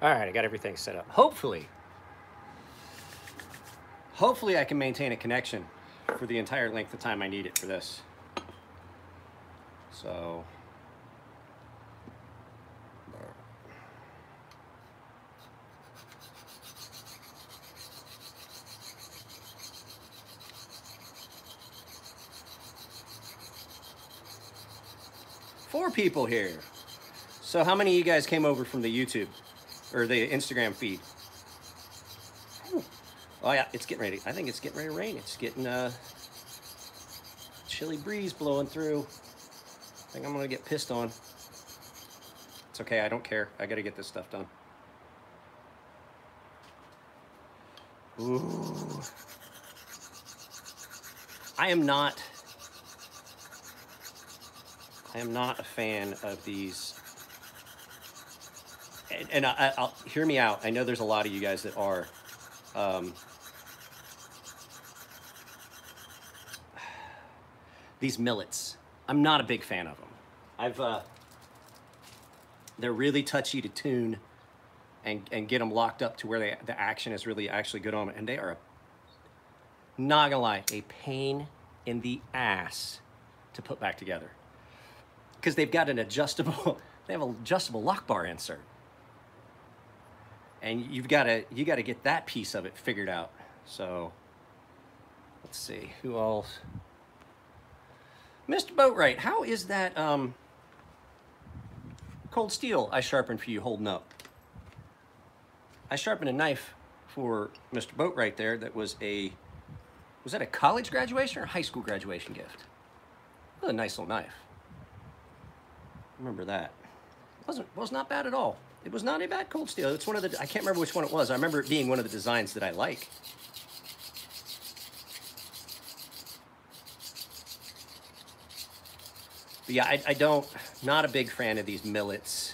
All right, I got everything set up. Hopefully I can maintain a connection for the entire length of time I need it for this. So, four people here. So how many of you guys came over from the YouTube or the Instagram feed? Oh yeah, it's getting ready. I think it's getting ready to rain. It's getting a chilly breeze blowing through. I think I'm gonna get pissed on. It's okay, I don't care. I gotta get this stuff done. Ooh. I am not a fan of these. And I'll hear me out. I know there's a lot of you guys that are. These millets, I'm not a big fan of them. They're really touchy to tune and get them locked up to where the action is really actually good on them. And they are, not gonna lie, a pain in the ass to put back together. Because they've got an adjustable, they have an adjustable lock bar insert. And you gotta get that piece of it figured out. So, let's see, who else? Mr. Boatwright, how is that cold steel I sharpened for you holding up? I sharpened a knife for Mr. Boatwright there that was that a college graduation or a high school graduation gift? What a nice little knife. Remember that. Was not bad at all. It was not a bad cold steel. It's one of the, I can't remember which one it was. I remember it being one of the designs that I like. But yeah, not a big fan of these millets.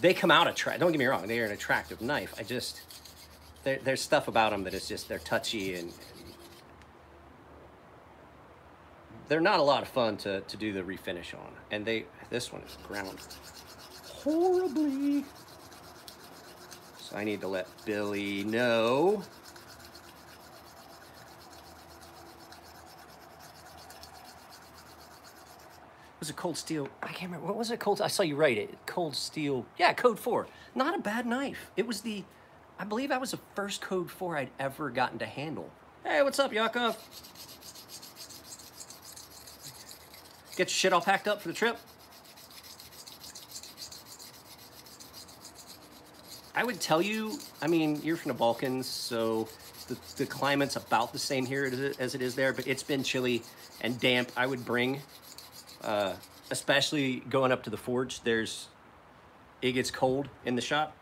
They come out don't get me wrong, they are an attractive knife. There's stuff about them that is just, they're touchy and they're not a lot of fun to do the refinish on. And this one is ground horribly. So I need to let Billy know. Was it cold steel? I can't remember. What was it? I saw you write it. Cold steel. Yeah, code 4. Not a bad knife. It was I believe that was the first code 4 I'd ever gotten to handle. Hey, what's up, Yakov? Get your shit all packed up for the trip? I would tell you, I mean, you're from the Balkans, so the climate's about the same here as it is there, but it's been chilly and damp. I would bring, especially going up to the forge, it gets cold in the shop.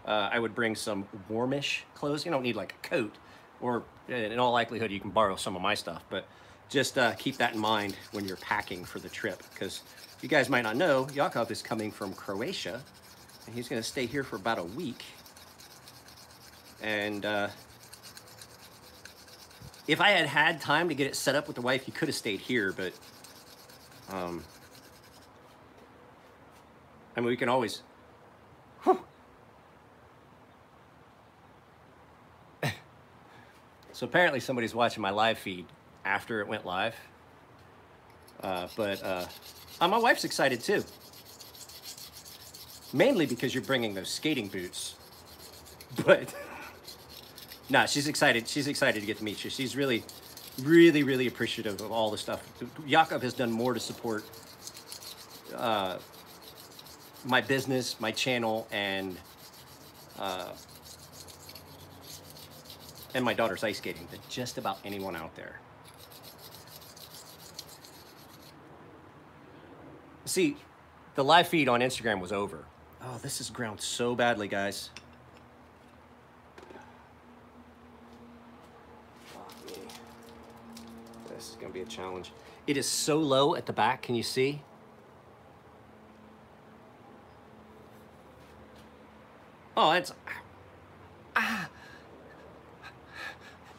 I would bring some warmish clothes. You don't need like a coat, or in all likelihood, you can borrow some of my stuff, but just keep that in mind when you're packing for the trip, because you guys might not know, Yakov is coming from Croatia, and he's gonna stay here for about a week. And if I had time to get it set up with the wife, he could have stayed here, but I mean, we can always, So apparently somebody's watching my live feed after it went live. My wife's excited too. Mainly because you're bringing those skating boots. But, nah, she's excited. She's excited to get to meet you. She's really, really, really appreciative of all the stuff. Yakov has done more to support my business, my channel, and my daughter's ice skating than just about anyone out there. See, the live feed on Instagram was over. Oh, this is ground so badly, guys. This is gonna be a challenge. It is so low at the back, can you see? Oh, it's,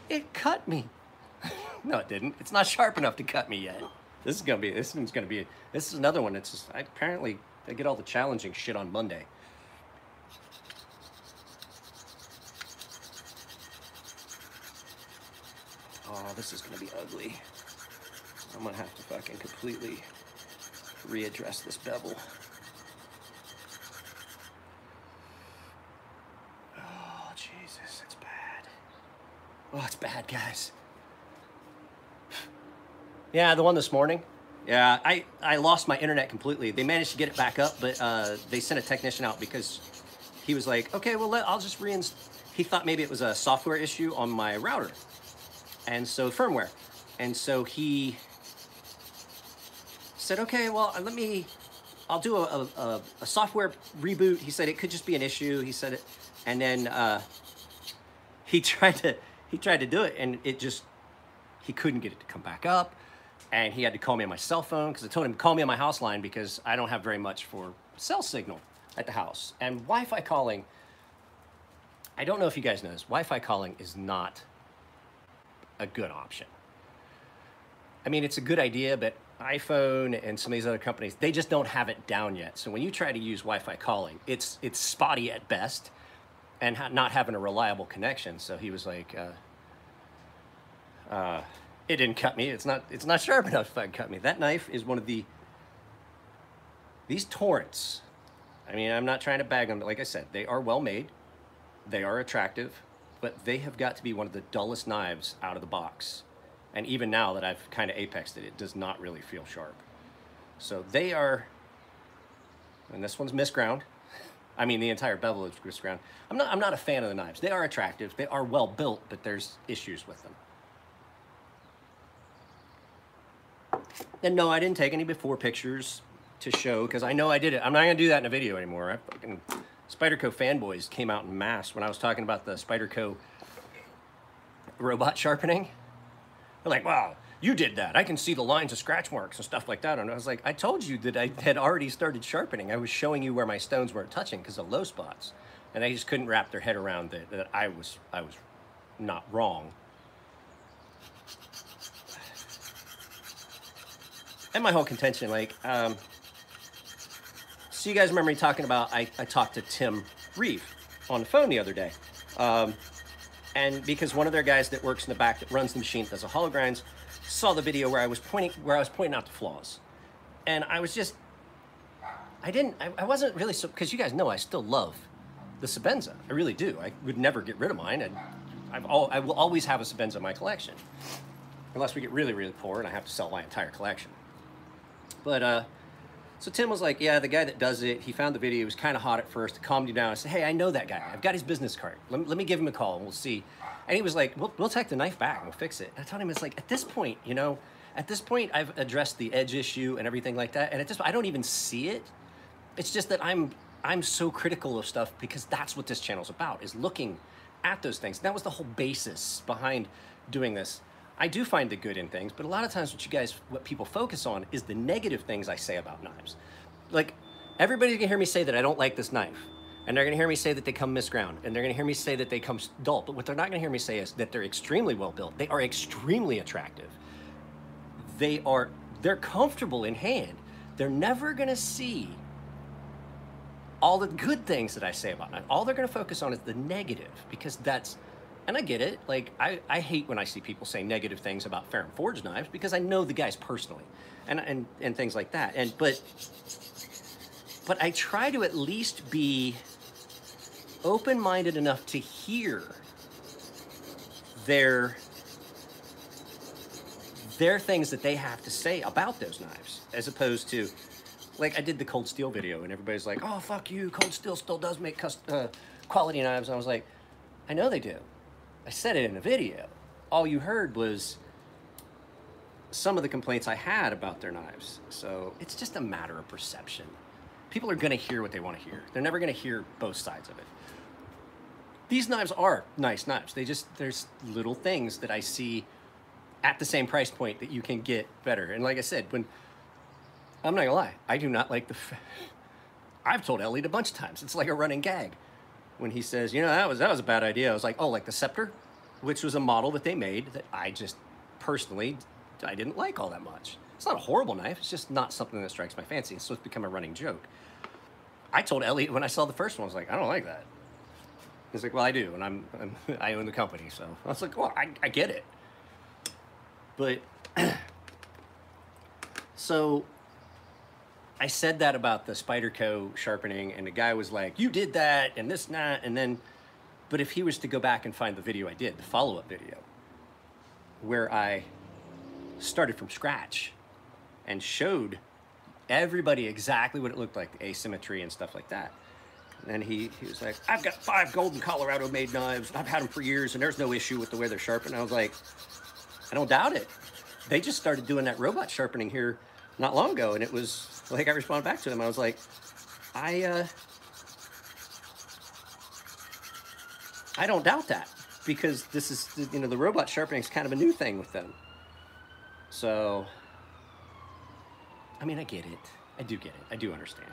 it cut me. No, it didn't. It's not sharp enough to cut me yet. This is another one that's just, apparently I get all the challenging shit on Monday. Oh, this is gonna be ugly. I'm gonna have to fucking completely readdress this bevel. Oh, Jesus, it's bad. Oh, it's bad, guys. Yeah, the one this morning. Yeah, I lost my internet completely. They managed to get it back up, but they sent a technician out because he was like, okay, well, I'll just reinstall. He thought maybe it was a software issue on my router. And so firmware. And so he said, okay, well, I'll do a software reboot. He said it could just be an issue. He said it. And then he tried to do it, and he couldn't get it to come back up. And he had to call me on my cell phone because I told him to call me on my house line because I don't have very much for cell signal at the house. And Wi-Fi calling, I don't know if you guys know this, Wi-Fi calling is not a good option. I mean, it's a good idea, but iPhone and some of these other companies, they just don't have it down yet. So when you try to use Wi-Fi calling, it's spotty at best and not having a reliable connection. So he was like, it didn't cut me. It's not sharp enough to fucking cut me. That knife is one of these Torrents. I mean, I'm not trying to bag them, but like I said, they are well made. They are attractive, but they have got to be one of the dullest knives out of the box. And even now that I've kind of apexed it, it does not really feel sharp. So they are, and this one's misground. I mean, the entire bevel is misground. I'm not a fan of the knives. They are attractive. They are well built, but there's issues with them. And no, I didn't take any before pictures to show because I know I did it. I'm not gonna do that in a video anymore. Spyderco fanboys came out in mass when I was talking about the Spyderco robot sharpening. They're like, wow, you did that. I can see the lines of scratch marks and stuff like that. And I was like, I told you that I had already started sharpening. I was showing you where my stones weren't touching because of low spots. And they just couldn't wrap their head around that I was not wrong. And my whole contention, like, so you guys remember me talking about, I talked to Tim Reeve on the phone the other day. And because one of their guys that works in the back that runs the machine, that does the hollow grinds, saw the video where I was pointing out the flaws. And I was just, I wasn't really, so, because you guys know I still love the Sebenza. I really do. I would never get rid of mine. And I will always have a Sebenza in my collection. Unless we get really, really poor and I have to sell my entire collection. But, so Tim was like, yeah, the guy that does it, he found the video, he was kind of hot at first, it calmed him down. I said, hey, I know that guy. I've got his business card. Let me give him a call and we'll see. And he was like, we'll take the knife back and we'll fix it. And I told him, it's like, at this point, you know, I've addressed the edge issue and everything like that. And at this point, I don't even see it. It's just that I'm so critical of stuff because that's what this channel's about, is looking at those things. That was the whole basis behind doing this. I do find the good in things, but a lot of times what people focus on is the negative things I say about knives. Like, everybody's gonna hear me say that I don't like this knife, and they're gonna hear me say that they come misground, and they're gonna hear me say that they come dull, but what they're not gonna hear me say is that they're extremely well built. They are extremely attractive. They're comfortable in hand. They're never gonna see all the good things that I say about knives. All they're gonna focus on is the negative, because that's, and I get it, like, I hate when I see people say negative things about Ferrum Forge knives because I know the guys personally and things like that. But I try to at least be open-minded enough to hear their things that they have to say about those knives, as opposed to, like, I did the Cold Steel video and everybody's like, oh, fuck you, Cold Steel still does make quality knives. And I was like, I know they do. I said it in a video. All you heard was some of the complaints I had about their knives. So it's just a matter of perception. People are gonna hear what they wanna hear. They're never gonna hear both sides of it. These knives are nice knives. There's little things that I see at the same price point that you can get better. And like I said, I'm not gonna lie, I do not like I've told Elliot a bunch of times, it's like a running gag. When he says, you know, that was a bad idea. I was like, oh, like the Scepter, which was a model that they made that I just personally, I didn't like all that much. It's not a horrible knife. It's just not something that strikes my fancy. So it's become a running joke. I told Elliot when I saw the first one, I was like, I don't like that. He's like, well, I do, and I own the company, so I was like, well, I get it. But so I said that about the Spyderco sharpening, and the guy was like, you did that, and this and that, and then, but if he was to go back and find the video I did, the follow-up video, where I started from scratch and showed everybody exactly what it looked like, the asymmetry and stuff like that. And then he was like, I've got 5 Golden Colorado made knives. I've had them for years, and there's no issue with the way they're sharpened. I was like, I don't doubt it. They just started doing that robot sharpening here not long ago, and it was like, I responded back to him. I was like, I don't doubt that, because this is, you know, the robot sharpening is kind of a new thing with them. So, I mean, I get it. I do get it. I do understand.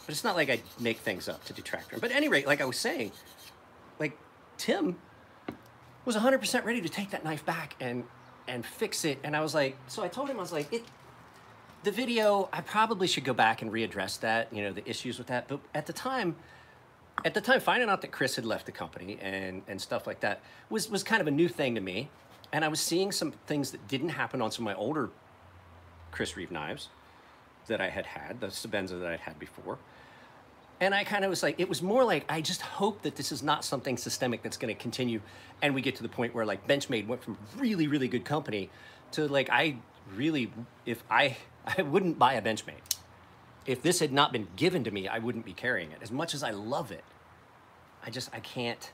But it's not like I make things up to detract from. But at any rate, like I was saying, like Tim was 100% ready to take that knife back and fix it. And I was like, so I told him, I was like, the video, I probably should go back and readdress that, you know, the issues with that. But at the time, finding out that Chris had left the company and stuff like that was kind of a new thing to me. And I was seeing some things that didn't happen on some of my older Chris Reeve knives that I had, the Sebenza that I'd had before. And I kind of was like, it was more like, I just hope that this is not something systemic that's going to continue. And we get to the point where like Benchmade went from really, really good company to like, I wouldn't buy a Benchmade. If this had not been given to me, I wouldn't be carrying it. As much as I love it, I can't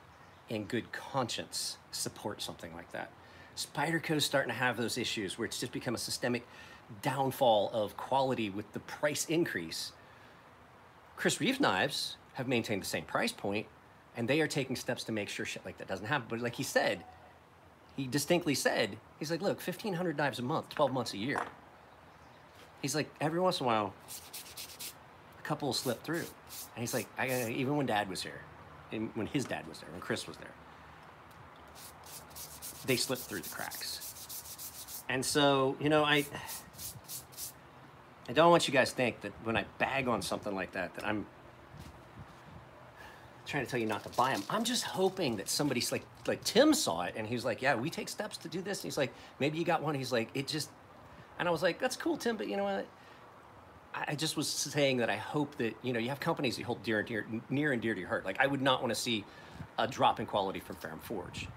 in good conscience support something like that. Spyderco's starting to have those issues where it's just become a systemic downfall of quality with the price increase. Chris Reeve knives have maintained the same price point, and they are taking steps to make sure shit like that doesn't happen. But like he said, he distinctly said, he's like, look, 1,500 knives a month, 12 months a year. He's like, every once in a while, a couple will slip through. And he's like, even when Dad was here, and when his dad was there, when Chris was there, they slipped through the cracks. And so, you know, I don't want you guys to think that when I bag on something like that, that I'm trying to tell you not to buy them. I'm just hoping that somebody's like Tim saw it and he was like, yeah, we take steps to do this. And he's like, maybe you got one. He's like, it just, and I was like, that's cool, Tim, but you know what? I just was saying that I hope that, you know, you have companies you hold near and dear to your heart. Like, I would not want to see a drop in quality from Ferrum Forge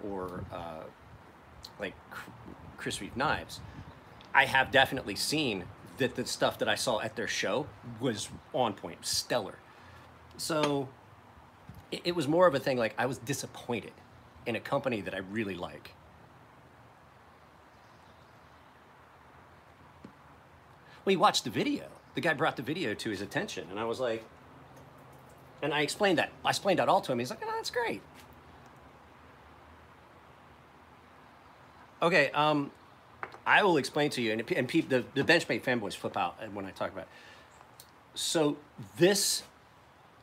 or like Chris Reeve knives. I have definitely seen that the stuff that I saw at their show was on point, stellar. So it was more of a thing like I was disappointed in a company that I really like. Well, he watched the video. The guy brought the video to his attention, and I was like, and I explained that. I explained that all to him. He's like, oh, that's great. Okay, I will explain to you, and the Benchmade fanboys flip out when I talk about it. So this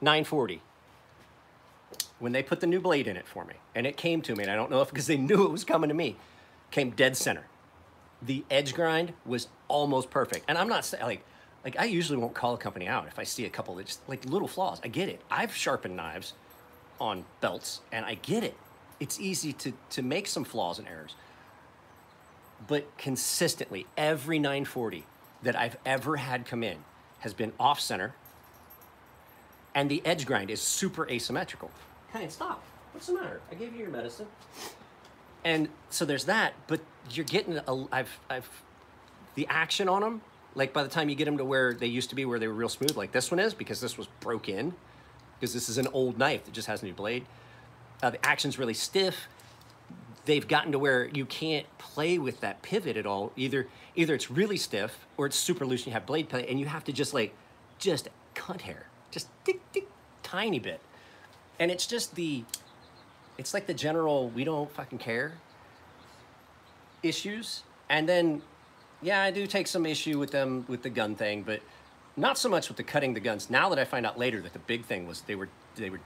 940, when they put the new blade in it for me, and it came to me, and I don't know if because they knew it was coming to me, came dead center. The edge grind was almost perfect. And I'm not saying, like I usually won't call a company out if I see a couple that just, like little flaws. I get it. I've sharpened knives on belts, and I get it. It's easy to make some flaws and errors. But consistently, every 940 that I've ever had come in has been off center, and the edge grind is super asymmetrical. Hey, stop. What's the matter? I gave you your medicine. And so there's that, but you're getting the action on them. Like by the time you get them to where they used to be, where they were real smooth, like this one is, because this was broke in, because this is an old knife that just has a new blade. The action's really stiff. They've gotten to where you can't play with that pivot at all. Either it's really stiff or it's super loose and you have blade play, and you have to just cut hair, just tick, tick, tiny bit. And it's just it's like the general, we don't fucking care issues. And then, yeah, I do take some issue with them with the gun thing, but not so much with the cutting the guns. Now that I find out later that the big thing was they were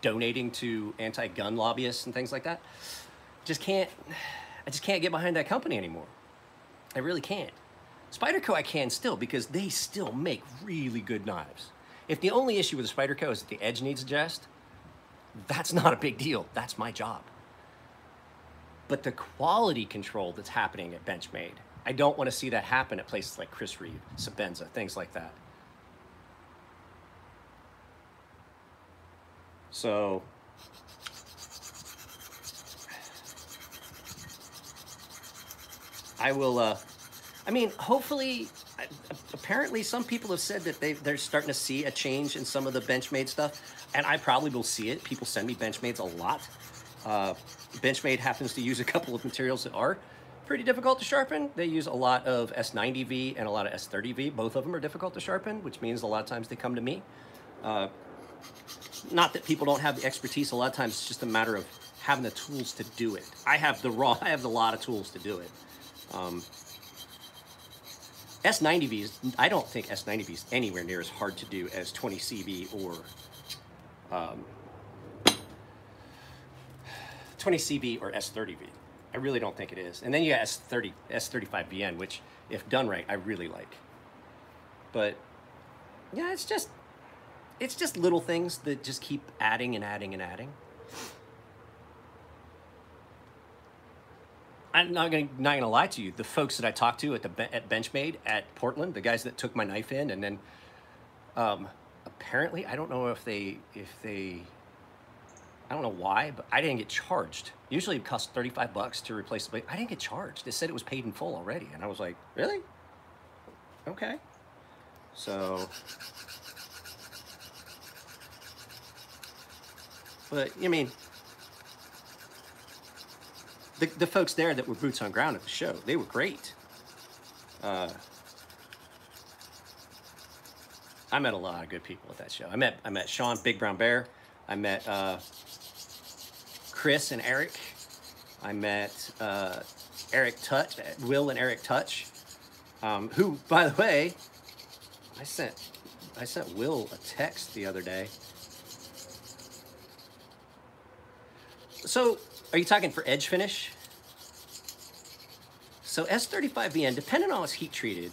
donating to anti-gun lobbyists and things like that. Just can't, I just can't get behind that company anymore. I really can't. Spyderco I can still, because they still make really good knives. If the only issue with the Spyderco is that the edge needs adjust, that's not a big deal. That's my job. But the quality control that's happening at Benchmade, I don't want to see that happen at places like Chris Reeve, Sebenza, things like that. So I will, I mean, hopefully, apparently some people have said that they're starting to see a change in some of the Benchmade stuff, and I probably will see it. People send me Benchmades a lot. Benchmade happens to use a couple of materials that are pretty difficult to sharpen. They use a lot of S90V and a lot of S30V. Both of them are difficult to sharpen, which means a lot of times they come to me. Not that people don't have the expertise. A lot of times it's just a matter of having the tools to do it. I have a lot of tools to do it. S90Vs, I don't think S90V is anywhere near as hard to do as 20CV or 20CV or S30V. I really don't think it is. And then you got S35VN, which, if done right, I really like. But yeah, it's just little things that just keep adding and adding and adding. I'm not gonna lie to you. The folks that I talked to at Benchmade at Portland, the guys that took my knife in, and then apparently, I don't know if they I don't know why, but I didn't get charged. Usually it costs $35 to replace the blade. I didn't get charged. They said it was paid in full already, and I was like, really? Okay. So, but I mean, the folks there that were boots on ground at the show, they were great. I met a lot of good people at that show. I met Sean, Big Brown Bear. I met Chris and Eric. I met Eric Touch, Will and Eric Touch, who, by the way, I sent Will a text the other day. So, are you talking for edge finish? So S35VN, depending on how it's heat treated,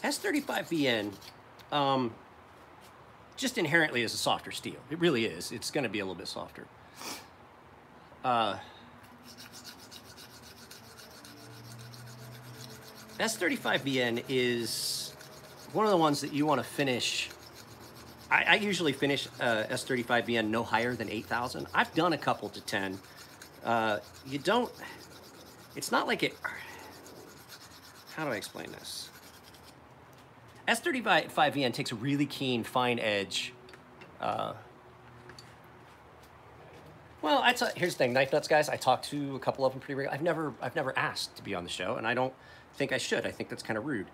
S35VN just inherently is a softer steel. It really is. It's going to be a little bit softer. S35VN is one of the ones that you want to finish. I usually finish S35VN no higher than 8,000. I've done a couple to 10. You don't, it's not like it, how do I explain this? S35VN takes a really keen, fine edge. Well, here's the thing, Knife Nuts guys, I talk to a couple of them pretty regularly. I've never asked to be on the show, and I don't think I should. I think that's kind of rude.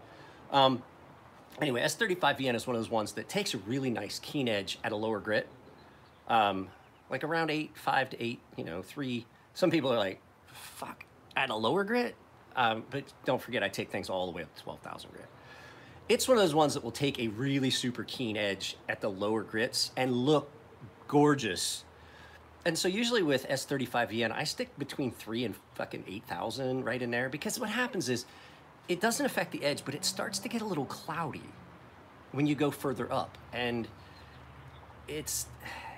Anyway, S35VN is one of those ones that takes a really nice keen edge at a lower grit. Like around 5 to 8, 3. Some people are like, fuck, at a lower grit? But don't forget, I take things all the way up to 12,000 grit. It's one of those ones that will take a really super keen edge at the lower grits and look gorgeous. And so usually with S35VN, I stick between 3 and fucking 8,000 right in there, because what happens is it doesn't affect the edge, but it starts to get a little cloudy when you go further up. And it's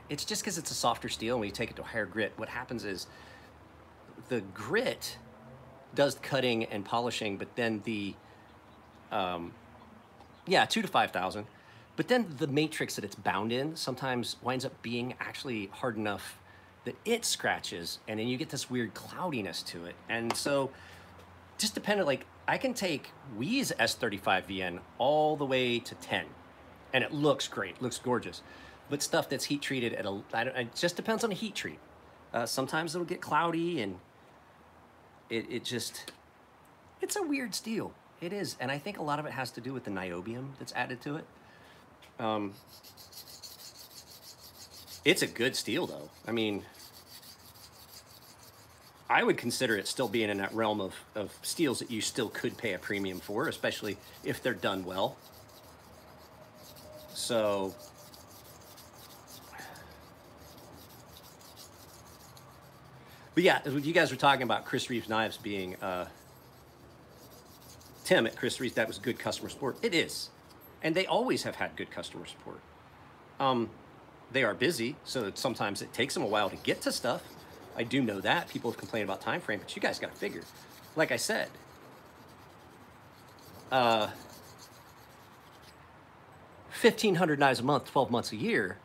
just because it's a softer steel, and when you take it to a higher grit, what happens is the grit does cutting and polishing, but then the, 2 to 5,000. But then the matrix that it's bound in sometimes winds up being actually hard enough that it scratches, and then you get this weird cloudiness to it. And so just depending, like I can take Wies S35VN all the way to 10, and it looks great, looks gorgeous. But stuff that's heat treated at it just depends on the heat treat. Sometimes it'll get cloudy, and it's a weird steel. It is, and I think a lot of it has to do with the niobium that's added to it. It's a good steel, though. I mean, I would consider it still being in that realm of steels that you still could pay a premium for, especially if they're done well. So, But yeah, you guys were talking about Chris Reeves Knives being, Tim at Chris Reeves, that was good customer support. It is. And they always have had good customer support. They are busy, so sometimes it takes them a while to get to stuff. I do know that. People have complained about time frame, but you guys got to figure. Like I said, 1,500 knives a month, 12 months a year.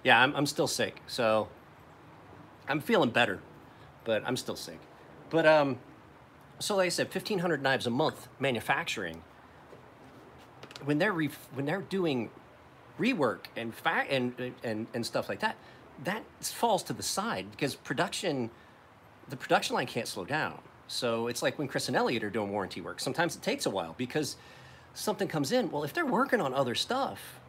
Yeah, I'm still sick, so I'm feeling better, but I'm still sick. But so like I said, 1,500 knives a month manufacturing. When they're doing rework and stuff like that, that falls to the side because the production line can't slow down. So it's like when Chris and Elliot are doing warranty work. Sometimes it takes a while because something comes in. Well, if they're working on other stuff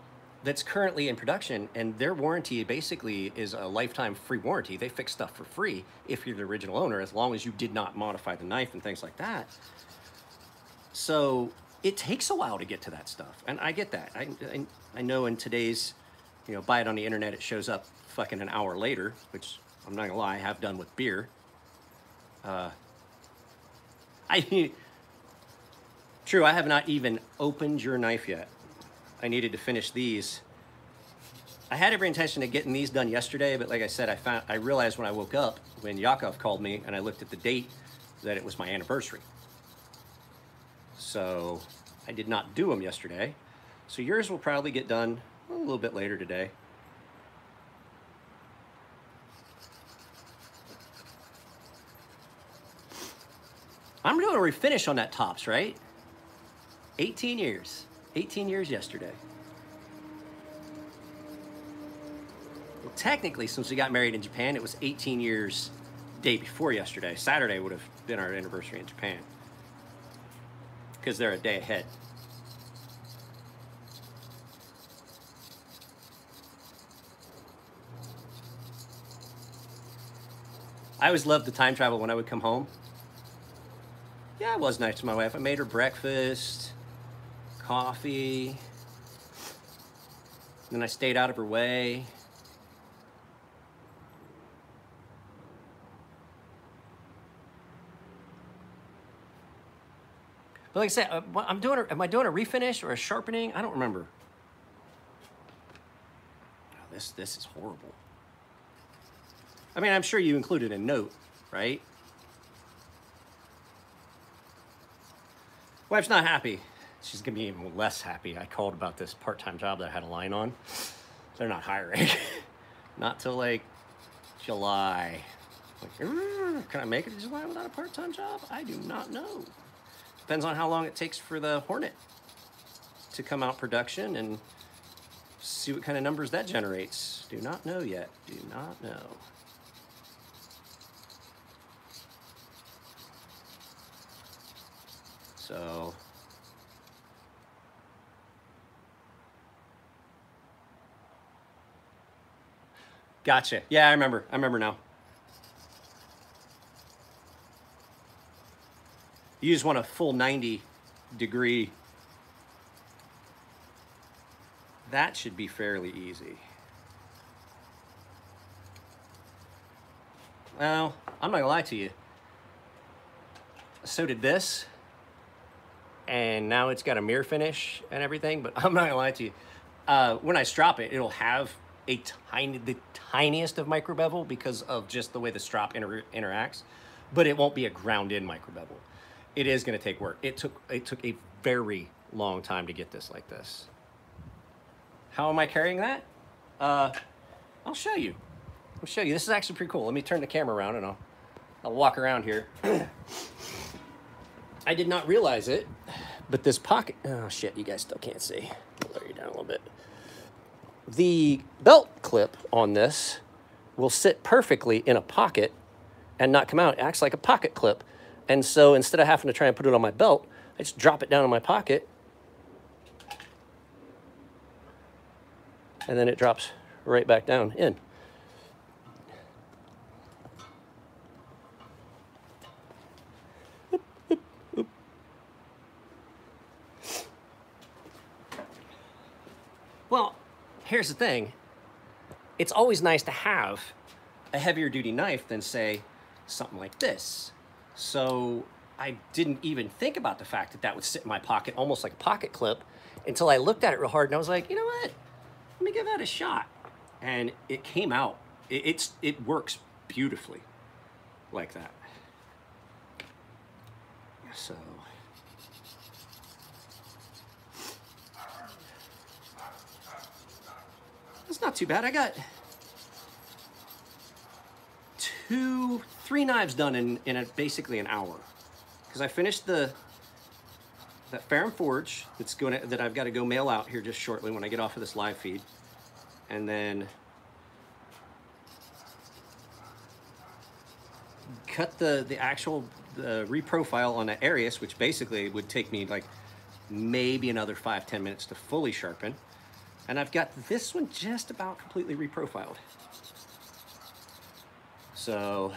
that's currently in production and their warranty basically is a lifetime free warranty, they fix stuff for free if you're the original owner, as long as you did not modify the knife and things like that. So it takes a while to get to that stuff. And I get that. I know in today's, buy it on the internet, it shows up fucking an hour later, which I'm not gonna lie, I have done with beer. True, I have not even opened your knife yet. I needed to finish these. I had every intention of getting these done yesterday, but like I said, I realized when I woke up, when Yakov called me and I looked at the date, that it was my anniversary. So I did not do them yesterday. So yours will probably get done a little bit later today. I'm doing a refinish on that tops, right? 18 years. 18 years yesterday. Well, technically, since we got married in Japan, it was 18 years day before yesterday. Saturday would have been our anniversary in Japan, because they're a day ahead. I always loved the time travel when I would come home. Yeah, I was nice to my wife. I made her breakfast, coffee, then I stayed out of her way. But like I said, am I doing a refinish or a sharpening? I don't remember. Oh, this is horrible. I mean, I'm sure you included a note, right? Wife's not happy. She's gonna be even less happy. I called about this part-time job that I had a line on. They're not hiring. Not till like July. Like, can I make it to July without a part-time job? I do not know. Depends on how long it takes for the Hornet to come out production and see what kind of numbers that generates. Do not know yet. Do not know. So gotcha. Yeah, I remember now. You just want a full 90-degree. That should be fairly easy. Well, I'm not gonna lie to you. So did this. And now it's got a mirror finish and everything, but I'm not gonna lie to you. When I strop it, it'll have the tiniest of micro bevel because of just the way the strop interacts, but it won't be a ground-in micro bevel. It is gonna take work. It took a very long time to get this like this. How am I carrying that? I'll show you. I'll show you. This is actually pretty cool. Let me turn the camera around and I'll walk around here. I did not realize it, but this pocket, oh shit, you guys still can't see. I'll lower you down a little bit. The belt clip on this will sit perfectly in a pocket and not come out. It acts like a pocket clip. And so instead of having to try and put it on my belt, I just drop it down in my pocket. And then it drops right back down in. Well, here's the thing. It's always nice to have a heavier duty knife than say something like this. So I didn't even think about the fact that that would sit in my pocket almost like a pocket clip until I looked at it real hard and I was like, you know what? Let me give that a shot. And it came out. It works beautifully like that. So it's not too bad. I got 3 knives done in basically an hour, because I finished that Ferrum Forge that I've got to go mail out here just shortly when I get off of this live feed, and then cut the actual reprofile on the Arius, which basically would take me like maybe another 5-10 minutes to fully sharpen. And I've got this one just about completely reprofiled. So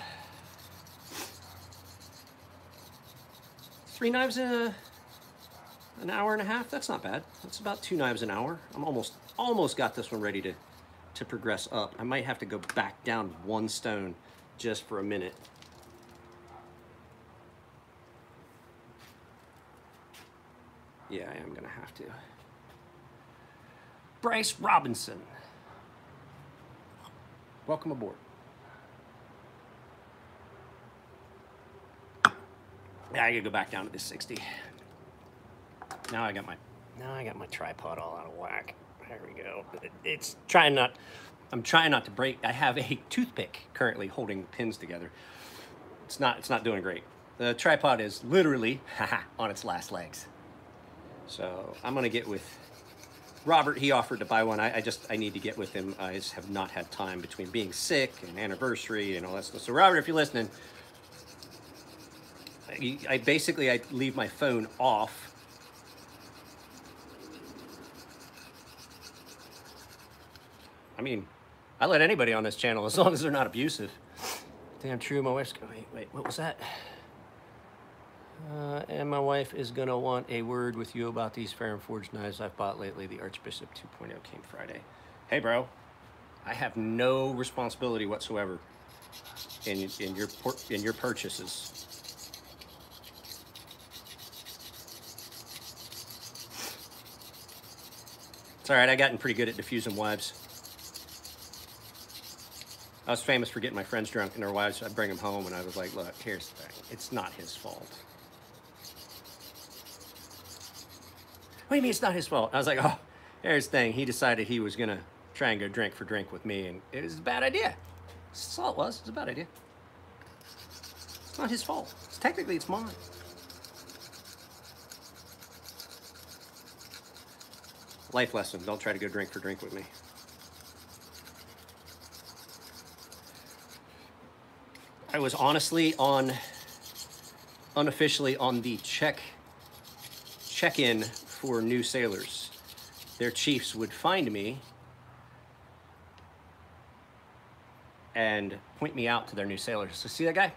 3 knives in an hour and a half, that's not bad. That's about 2 knives an hour. I'm almost got this one ready to progress up. I might have to go back down 1 stone just for a minute. Yeah, I am gonna have to. Bryce Robinson, welcome aboard. Yeah, I gotta go back down to this 60. Now I got my tripod all out of whack. There we go. I'm trying not to break. I have a toothpick currently holding pins together. It's not doing great. The tripod is literally on its last legs. So I'm gonna get with Robert. He offered to buy one. I need to get with him. I just have not had time between being sick and anniversary and all that stuff. So Robert, if you're listening, I leave my phone off. I mean, I let anybody on this channel as long as they're not abusive. Damn true, my wife's going, wait, what was that? And my wife is gonna want a word with you about these Ferrum Forge knives I've bought lately. The Archbishop 2.0 came Friday. Hey bro, I have no responsibility whatsoever in your purchases. It's all right, I gotten pretty good at diffusing wives. I was famous for getting my friends drunk and their wives, I'd bring them home and I was like, look, here's the thing. It's not his fault. What do you mean it's not his fault? I was like, oh, here's the thing. He decided he was gonna try and go drink for drink with me, and it was a bad idea. That's all it was. It was a bad idea. It's not his fault. Technically, it's mine. Life lesson, don't try to go drink for drink with me. I was honestly unofficially on the check-in for new sailors. Their chiefs would find me and point me out to their new sailors. So see that guy?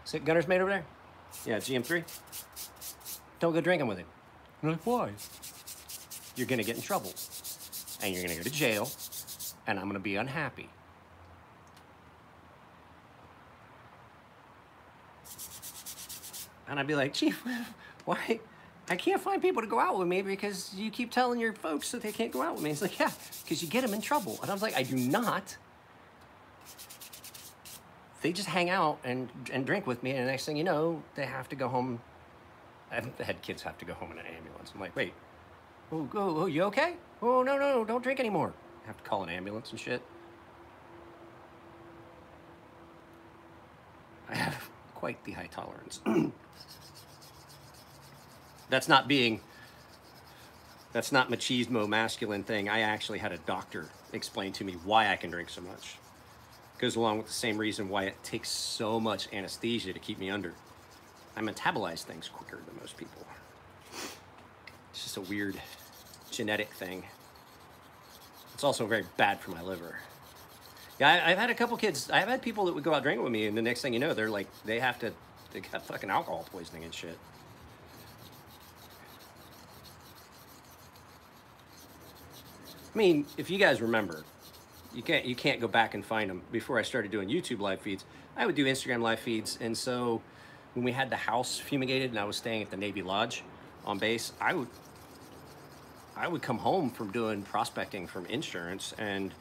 See Gunner's mate over there? Yeah, GM3. Don't go drinking with him. I'm like, why? You're gonna get in trouble. And you're gonna go to jail. And I'm gonna be unhappy. And I'd be like, Chief, why? I can't find people to go out with me because you keep telling your folks that they can't go out with me. He's like, yeah, because you get them in trouble. And I was like, I do not. They just hang out and drink with me, and the next thing you know, they have to go home. I've had kids have to go home in an ambulance. I'm like, wait, oh, you okay? Oh, no, don't drink anymore. I have to call an ambulance and shit. I have quite the high tolerance. That's not machismo masculine thing. I actually had a doctor explain to me why I can drink so much. Goes along with the same reason why it takes so much anesthesia to keep me under. I metabolize things quicker than most people. It's just a weird genetic thing. It's also very bad for my liver. Yeah, I've had a couple kids, I've had people that would go out drinking with me, and the next thing you know, they're like, they got fucking alcohol poisoning and shit. I mean, if you guys remember, you can't go back and find them. Before I started doing YouTube live feeds, I would do Instagram live feeds, and so when we had the house fumigated and I was staying at the Navy Lodge on base, I would come home from doing prospecting from insurance and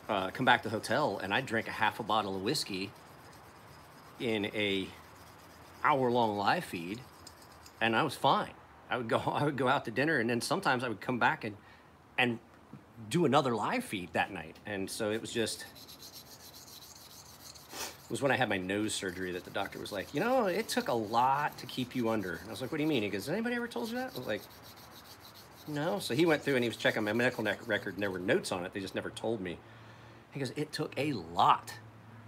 come back to the hotel, and I'd drink a half a bottle of whiskey in a hour-long live feed, and I was fine. I would go out to dinner, and then sometimes I would come back and do another live feed that night. And so it was when I had my nose surgery that the doctor was like, you know, it took a lot to keep you under. And I was like, what do you mean? He goes, has anybody ever told you that? I was like, no. So he went through and he was checking my medical record, and there were notes on it. They just never told me. He goes, it took a lot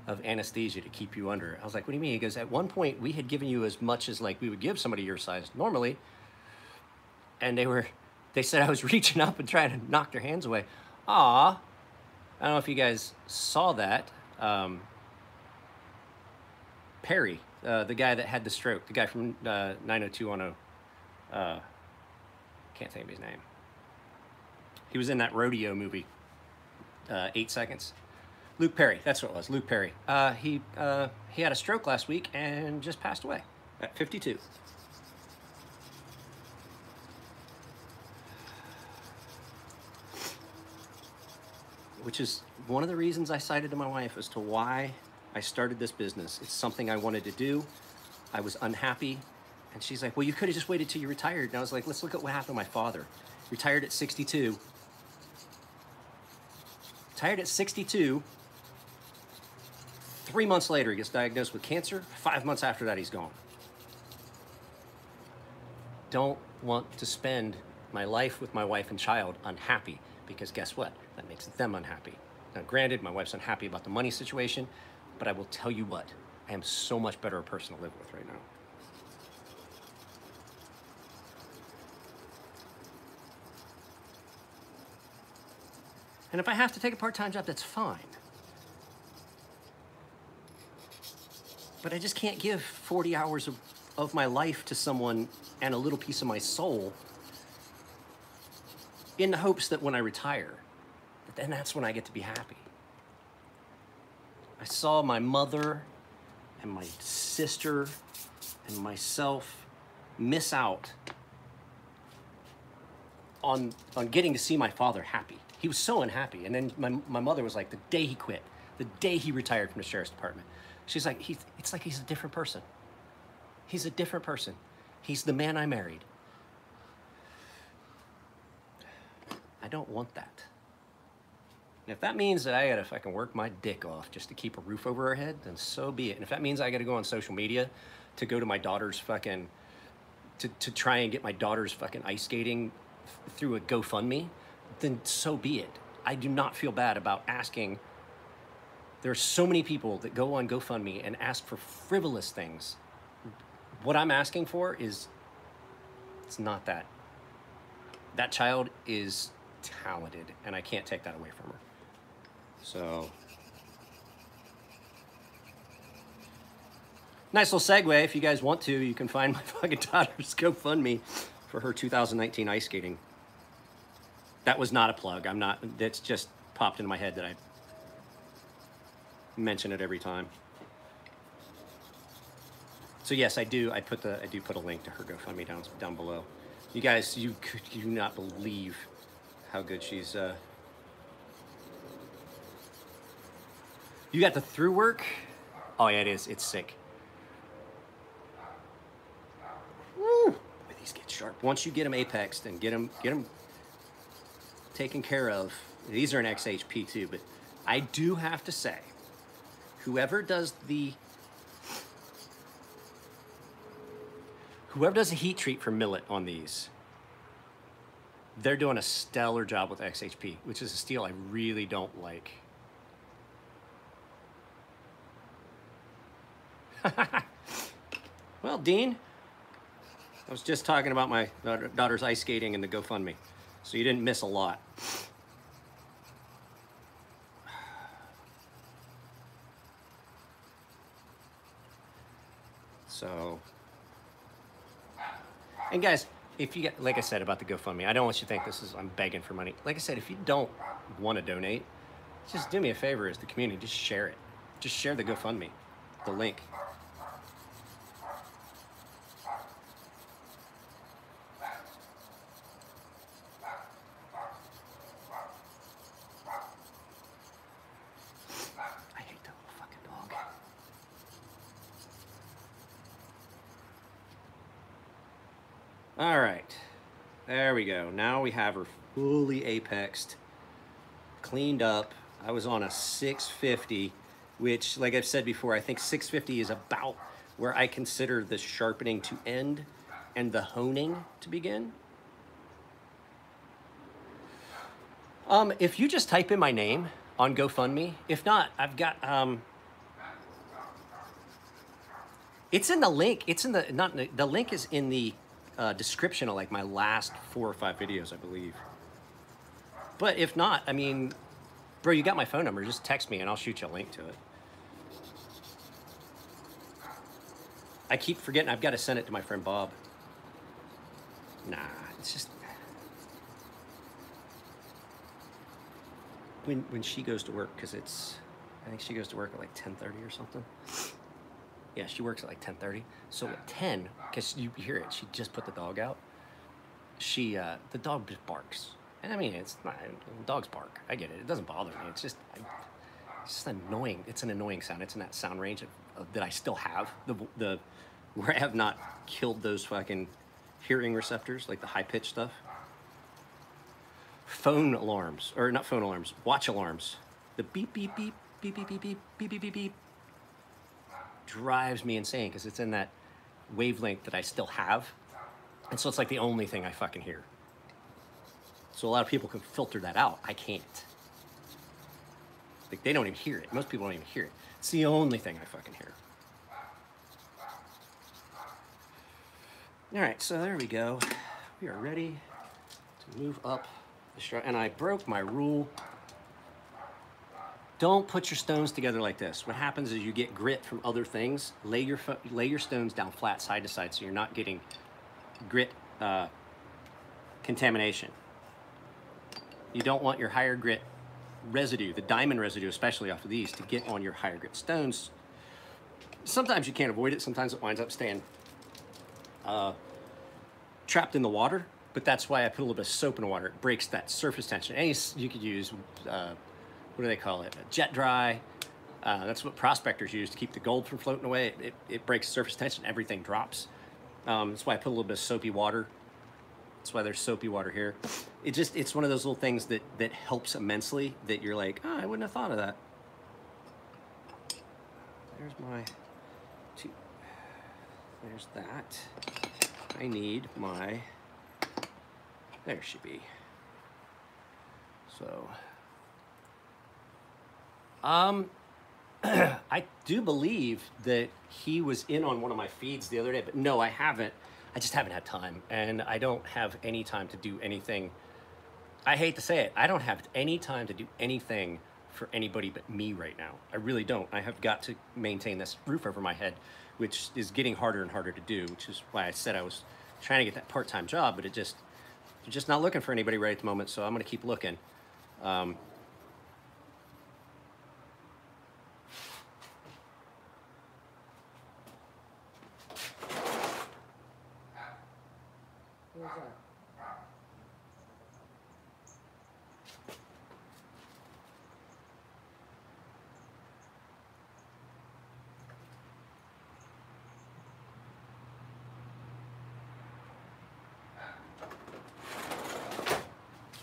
of anesthesia to keep you under. I was like, what do you mean? He goes, at one point we had given you as much as like we would give somebody your size normally. And they said I was reaching up and trying to knock their hands away. I don't know if you guys saw that. Perry, the guy that had the stroke, the guy from 90210. Can't think of his name. He was in that rodeo movie, 8 Seconds. Luke Perry, that's what it was, Luke Perry. He had a stroke last week and just passed away at 52. Which is one of the reasons I cited to my wife as to why I started this business. It's something I wanted to do. I was unhappy. And she's like, well, you could have just waited till you retired. And I was like, let's look at what happened to my father. Retired at 62. Retired at 62. 3 months later, he gets diagnosed with cancer. 5 months after that, he's gone. Don't want to spend my life with my wife and child unhappy, because guess what? That makes them unhappy. Now, granted, my wife's unhappy about the money situation, but I will tell you what, I am so much better a person to live with right now. And if I have to take a part-time job, that's fine. But I just can't give 40 hours of my life to someone and a little piece of my soul in the hopes that when I retire, then that's when I get to be happy. I saw my mother and my sister and myself miss out on getting to see my father happy. He was so unhappy. And then my mother was like, the day he quit, the day he retired from the sheriff's department, she's like, it's like he's a different person. He's a different person. He's the man I married. I don't want that. And if that means that I gotta fucking work my dick off just to keep a roof over our head, then so be it. And if that means I gotta go on social media to go to my daughter's fucking, to try and get my daughter's fucking ice skating through a GoFundMe, then so be it. I do not feel bad about asking. There are so many people that go on GoFundMe and ask for frivolous things. What I'm asking for is, it's not that. That child is talented, and I can't take that away from her. So, nice little segue. If you guys want to, you can find my fucking daughter's GoFundMe for her 2019 ice skating. That was not a plug. That's just popped into my head that I mention it every time. So yes, I do put a link to her GoFundMe down below. You guys, you do not believe how good she's. You got the through work? Oh yeah, it is. It's sick. Woo! These get sharp. Once you get them apexed and get them taken care of. These are an XHP too, but I do have to say, whoever does the heat treat for millet on these, they're doing a stellar job with XHP, which is a steel I really don't like. Well, Dean, I was just talking about my daughter's ice skating and the GoFundMe, so you didn't miss a lot. So, and guys, if you get, like I said about the GoFundMe, I don't want you to think I'm begging for money. Like I said, if you don't want to donate, Just do me a favor as the community, just share it. Just share the GoFundMe, the link. I hate that little fucking dog. All right, there we go. Now we have her fully apexed, cleaned up. I was on a 650, which, like I've said before, I think 650 is about where I consider the sharpening to end and the honing to begin. If you just type in my name on GoFundMe, if not, I've got, it's in the link. It's in the, not, the link is in the description of like my last 4 or 5 videos, I believe. But if not, I mean, bro, you got my phone number. Just text me and I'll shoot you a link to it. I keep forgetting I've got to send it to my friend Bob. Nah, it's just... When she goes to work, because it's... I think she goes to work at like 10:30 or something. Yeah, she works at like 10:30. So at 10, because you hear it, she just put the dog out. The dog just barks. And I mean, it's not, dogs bark. I get it. It doesn't bother me. It's just annoying. It's an annoying sound. It's in that sound range that I still have. Where I have not killed those fucking hearing receptors, like the high pitched stuff. Phone alarms, or not phone alarms, watch alarms. The beep, beep, beep, beep, beep, beep, beep, beep, beep, beep, beep, drives me insane because it's in that wavelength that I still have. And so it's like the only thing I fucking hear. So a lot of people can filter that out. I can't. Like, they don't even hear it. Most people don't even hear it. It's the only thing I fucking hear. All right, so there we go. We are ready to move up the strut. And I broke my rule. Don't put your stones together like this. What happens is you get grit from other things. Lay your stones down flat side to side so you're not getting grit contamination. You don't want your higher grit residue, the diamond residue especially off of these, to get on your higher grit stones. Sometimes you can't avoid it. Sometimes it winds up staying trapped in the water, but that's why I put a little bit of soap in the water. It breaks that surface tension. You could use, what do they call it? A jet dry. That's what prospectors use to keep the gold from floating away. It breaks surface tension. Everything drops. That's why I put a little bit of soapy water. That's why there's soapy water here. It's one of those little things that helps immensely, that you're like, oh, I wouldn't have thought of that. There's my two. There's that. I need my, there she be. So, I do believe that he was in on one of my feeds the other day, but no, I haven't. I just haven't had time, and I don't have any time to do anything. I hate to say it, I don't have any time to do anything for anybody but me right now. I really don't. I have got to maintain this roof over my head, which is getting harder and harder to do, which is why I said I was trying to get that part-time job, but they're just not looking for anybody right at the moment, so I'm gonna keep looking.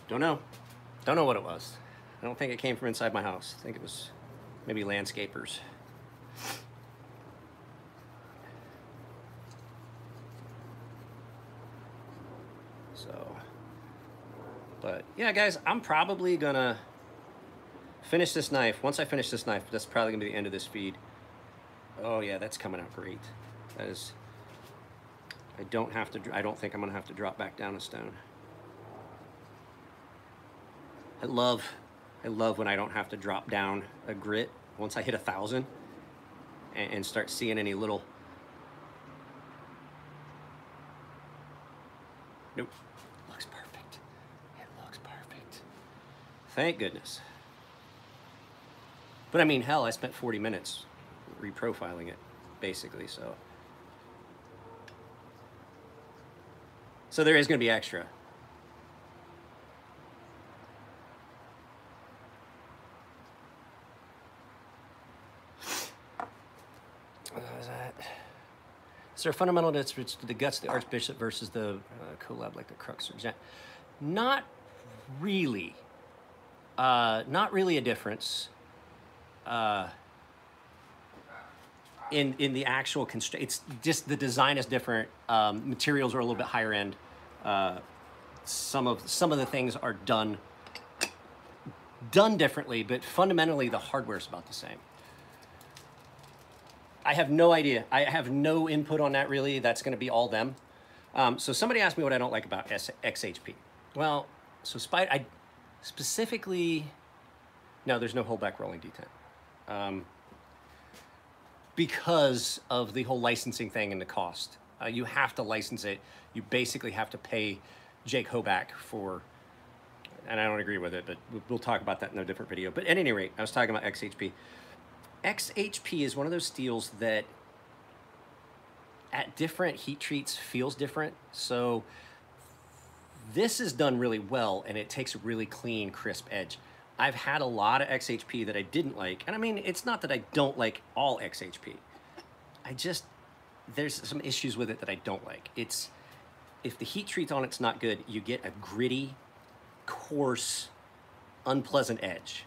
Don't know. Don't know what it was. I don't think it came from inside my house. I think it was maybe landscapers. So, but yeah, guys, I'm probably gonna finish this knife. Once I finish this knife, that's probably gonna be the end of this feed. Oh yeah, that's coming out great. That is, I don't think I'm gonna have to drop back down a stone. I love when I don't have to drop down a grit once I hit 1,000 and start seeing any little. Nope, looks perfect. It looks perfect. Thank goodness. But I mean, hell, I spent 40 minutes reprofiling it, basically, so. So there is going to be extra. Is there a fundamental difference to the guts of the Archbishop versus the collab like the Crux? Not really. Not really a difference. In the actual constraint, it's just the design is different. Materials are a little bit higher end. Some of the things are done differently, but fundamentally the hardware is about the same. I have no idea. I have no input on that really. That's going to be all them. So somebody asked me what I don't like about XHP. Well, so I specifically, no, there's no holdback rolling detent. Because of the whole licensing thing and the cost. You have to license it. You basically have to pay Jake Hoback for, and I don't agree with it, but we'll talk about that in a different video. But at any rate, I was talking about XHP. XHP is one of those steels that at different heat treats feels different. So this is done really well and it takes a really clean, crisp edge. I've had a lot of XHP that I didn't like. And I mean, it's not that I don't like all XHP. There's some issues with it that I don't like. If the heat treat on it's not good, you get a gritty, coarse, unpleasant edge.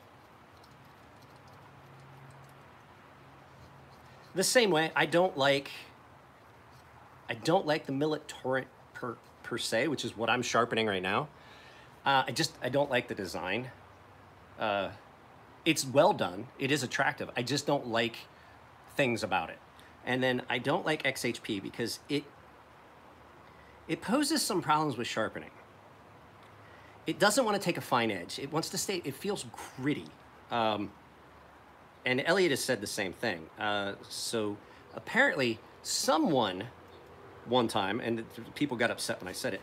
The same way, I don't like the Millet Torrent per se, which is what I'm sharpening right now. I don't like the design. It's well done. It is attractive. I just don't like things about it. And then I don't like XHP because it poses some problems with sharpening. It doesn't want to take a fine edge. It wants to stay, it feels gritty. And Elliot has said the same thing. So apparently someone one time, and people got upset when I said it,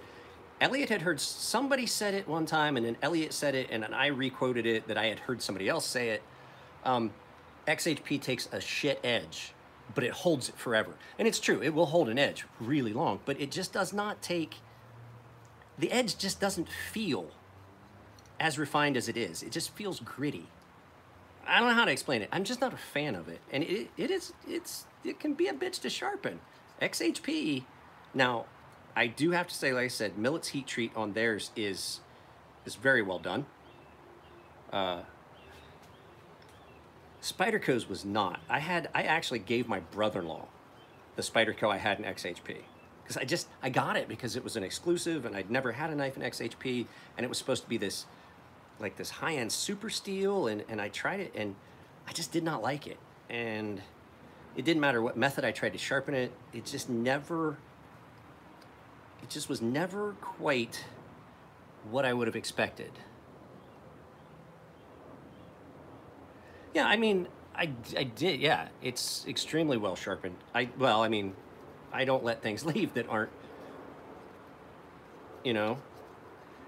Elliot had heard somebody said it one time, and then Elliot said it, and then I re-quoted it that I had heard somebody else say it. XHP takes a shit edge, but it holds it forever. And it's true, it will hold an edge really long, but it just does not take, the edge just doesn't feel as refined as it is. It just feels gritty. I don't know how to explain it. I'm just not a fan of it. And it can be a bitch to sharpen. XHP, now, I do have to say, like I said, Millet's heat treat on theirs is very well done. Spyderco's was not. I actually gave my brother-in-law the Spyderco I had in XHP. Because I got it because it was an exclusive and I'd never had a knife in XHP and it was supposed to be this, like this high-end super steel and I tried it and I just did not like it. And it didn't matter what method I tried to sharpen it, it just was never quite what I would have expected. Yeah, I mean, I did, yeah. It's extremely well sharpened. Well, I mean, I don't let things leave that aren't, you know.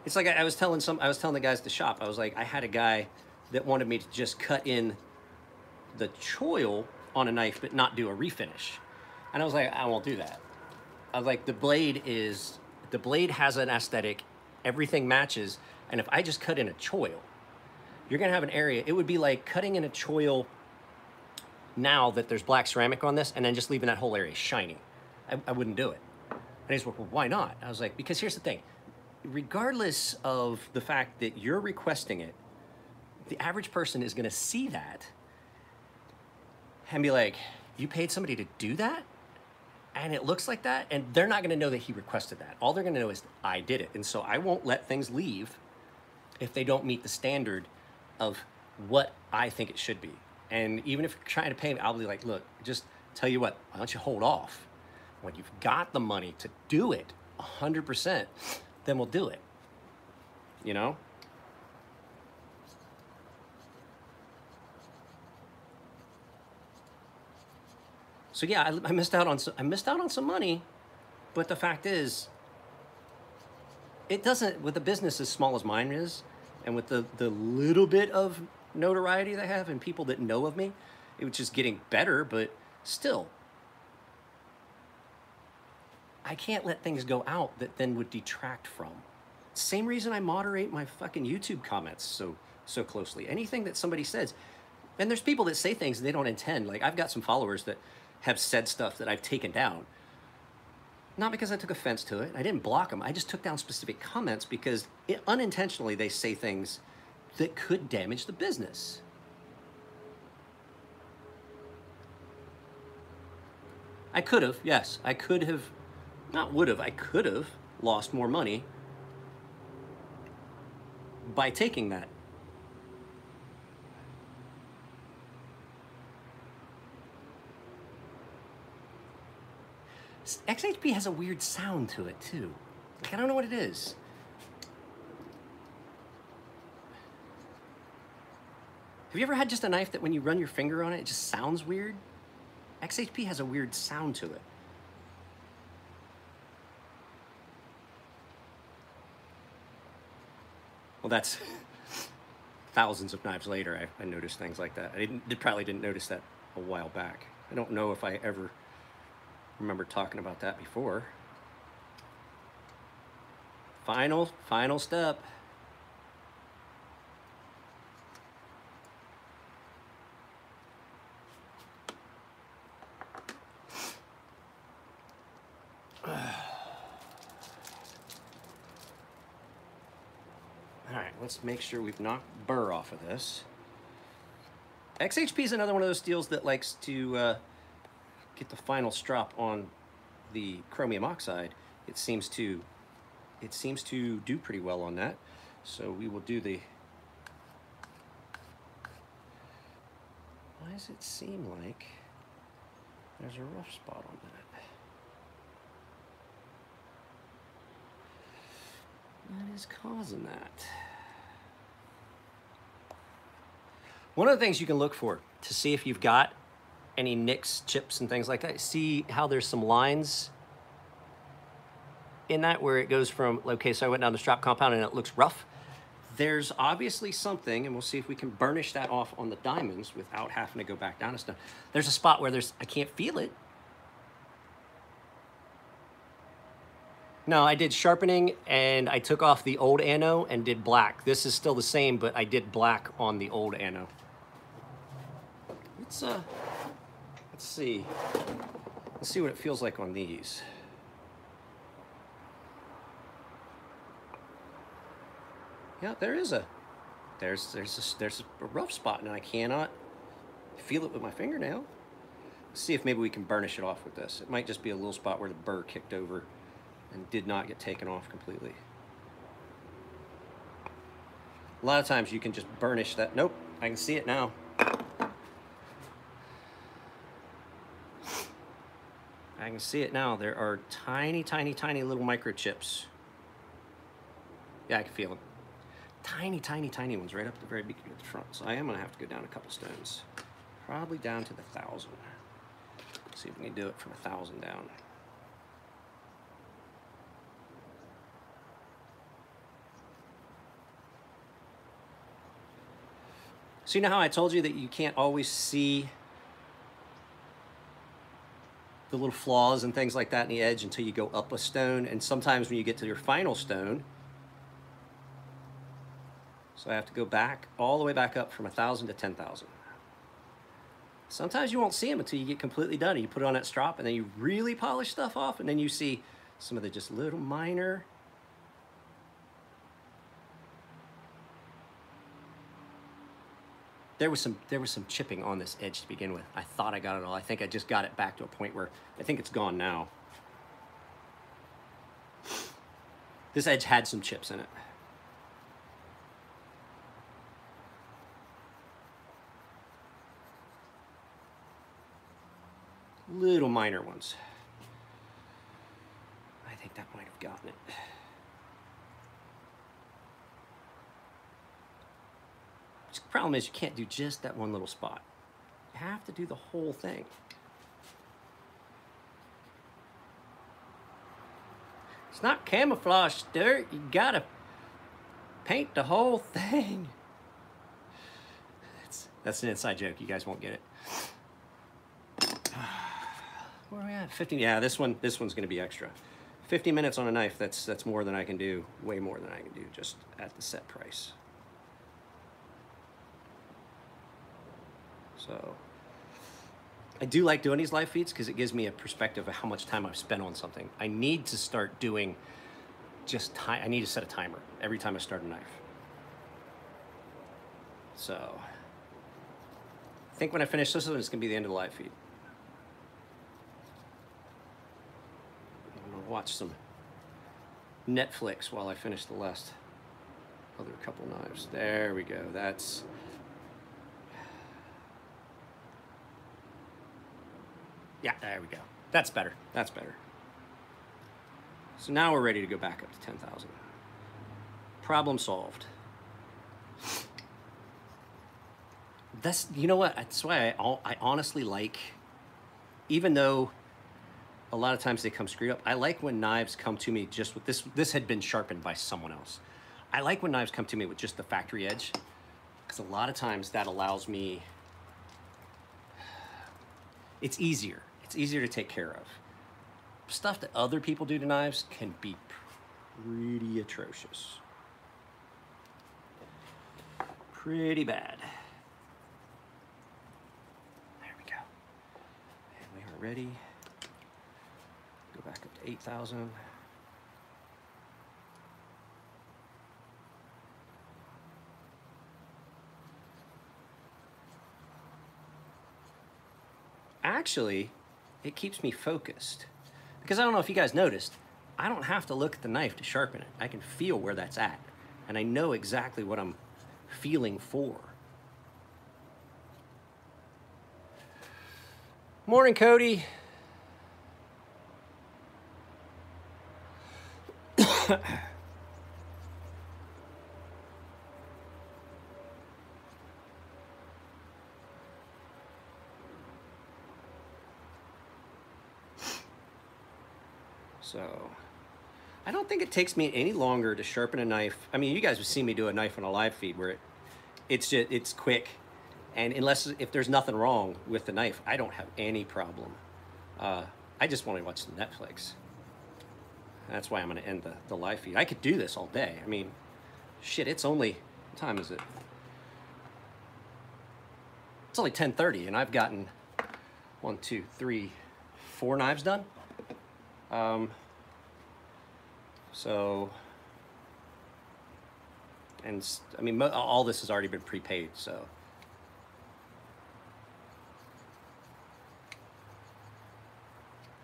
It's like I was telling the guys at the shop, I was like, I had a guy that wanted me to just cut in the choil on a knife but not do a refinish. And I was like, I won't do that. I was like, the blade has an aesthetic, everything matches, and if I just cut in a choil, you're gonna have an area, it would be like cutting in a choil now that there's black ceramic on this and then just leaving that whole area shiny. I wouldn't do it. And he's like, well, why not? I was like, because here's the thing, regardless of the fact that you're requesting it, the average person is gonna see that and be like, you paid somebody to do that? And it looks like that, and they're not gonna know that he requested that. All they're gonna know is I did it. And so I won't let things leave if they don't meet the standard of what I think it should be. And even if you're trying to pay me, I'll be like, look, just tell you what, why don't you hold off? When you've got the money to do it 100%, then we'll do it, you know? So yeah, I missed out on some money, but the fact is, it doesn't, with a business as small as mine is, and with the little bit of notoriety that I have and people that know of me. It was just getting better, but still, I can't let things go out that then would detract from. Same reason I moderate my fucking YouTube comments so closely. Anything that somebody says, and there's people that say things they don't intend. Like, I've got some followers that have said stuff that I've taken down. Not because I took offense to it. I didn't block them. I just took down specific comments because unintentionally they say things that could damage the business. I could have, yes. I could have, not would have, I could have lost more money by taking that. XHP has a weird sound to it too. Like, I don't know what it is. Have you ever had just a knife that when you run your finger on it, it just sounds weird? XHP has a weird sound to it. Well, that's thousands of knives later, I noticed things like that. I probably didn't notice that a while back. I don't know if I ever remember talking about that before. Final step. All right, let's make sure we've knocked burr off of this. XHP is another one of those steels that likes to get the final strop on the chromium oxide. It seems to do pretty well on that. So we will do the. Why does it seem like there's a rough spot on that? What is causing that? One of the things you can look for to see if you've got any nicks, chips, and things like that, see how there's some lines in that where it goes from, okay, so I went down the strap compound and it looks rough. There's obviously something, and we'll see if we can burnish that off on the diamonds without having to go back down to stuff. There's a spot where I can't feel it. No, I did sharpening and I took off the old ano and did black. This is still the same, but I did black on the old ano. Let's see. Let's see what it feels like on these. Yeah, there's a rough spot, and I cannot feel it with my fingernail. Let's see if maybe we can burnish it off with this. It might just be a little spot where the burr kicked over and did not get taken off completely. A lot of times you can just burnish that. Nope, I can see it now. I can see it now. There are tiny, tiny, tiny little microchips. Yeah, I can feel them. Tiny, tiny, tiny ones right up at the very beginning of the front. So I am gonna have to go down a couple stones. Probably down to the 1,000. See if we can do it from 1,000 down. So you know how I told you that you can't always see the little flaws and things like that in the edge until you go up a stone, and sometimes when you get to your final stone, so I have to go back, all the way back up from 1,000 to 10,000. Sometimes you won't see them until you get completely done and you put it on that strop and then you really polish stuff off, and then you see some of the just little minor. There was some chipping on this edge to begin with. I thought I got it all. I think I just got it back to a point where I think it's gone now. This edge had some chips in it. Little minor ones. I think that might have gotten it. The problem is you can't do just that one little spot. You have to do the whole thing. It's not camouflage dirt. You gotta paint the whole thing. That's an inside joke. You guys won't get it. Where are we at? 50. Yeah, this one's going to be extra. 50 minutes on a knife. That's more than I can do. Way more than I can do just at the set price. So I do like doing these live feeds because it gives me a perspective of how much time I've spent on something. I need to start doing just time. I need to set a timer every time I start a knife. So I think when I finish this one, it's going to be the end of the live feed. I'm going to watch some Netflix while I finish the last other couple knives. There we go. That's... Yeah, there we go. That's better. That's better. So now we're ready to go back up to 10,000. Problem solved. That's, you know what? That's why I honestly like, even though a lot of times they come screwed up, I like when knives come to me just with this. This had been sharpened by someone else. I like when knives come to me with just the factory edge, because a lot of times that allows me, it's easier. It's easier to take care of. Stuff that other people do to knives can be pretty atrocious. Pretty bad. There we go. And we are ready. Go back up to 8,000. Actually, it keeps me focused. Because I don't know if you guys noticed, I don't have to look at the knife to sharpen it. I can feel where that's at. And I know exactly what I'm feeling for. Morning, Cody. So, I don't think it takes me any longer to sharpen a knife. I mean, you guys have seen me do a knife on a live feed where it's quick, and if there's nothing wrong with the knife, I don't have any problem. I just want to watch some Netflix. That's why I'm going to end the live feed. I could do this all day. I mean, shit, it's only, what time is it? It's only 10:30, and I've gotten 1, 2, 3, 4 knives done. So, and I mean, all this has already been prepaid, so.